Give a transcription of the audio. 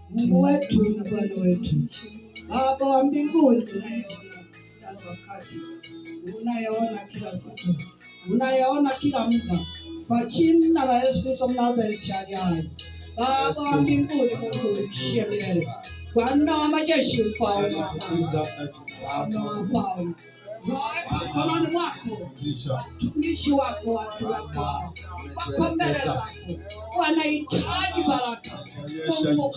Mungu wetu na Bwana wetu, Baba wa mbinguni, unayeona kila siku, unayeona kila muda, kwa jina la Yesu Kristo Mnazareti aliye hai. Baba wa mbinguni, Mungu uishie milele, Bwana wa majeshi, mfalme wa wafalme, mkononi mwako watumishi wako, watu wako wako mbele zako, wanahitaji baraka. Mungu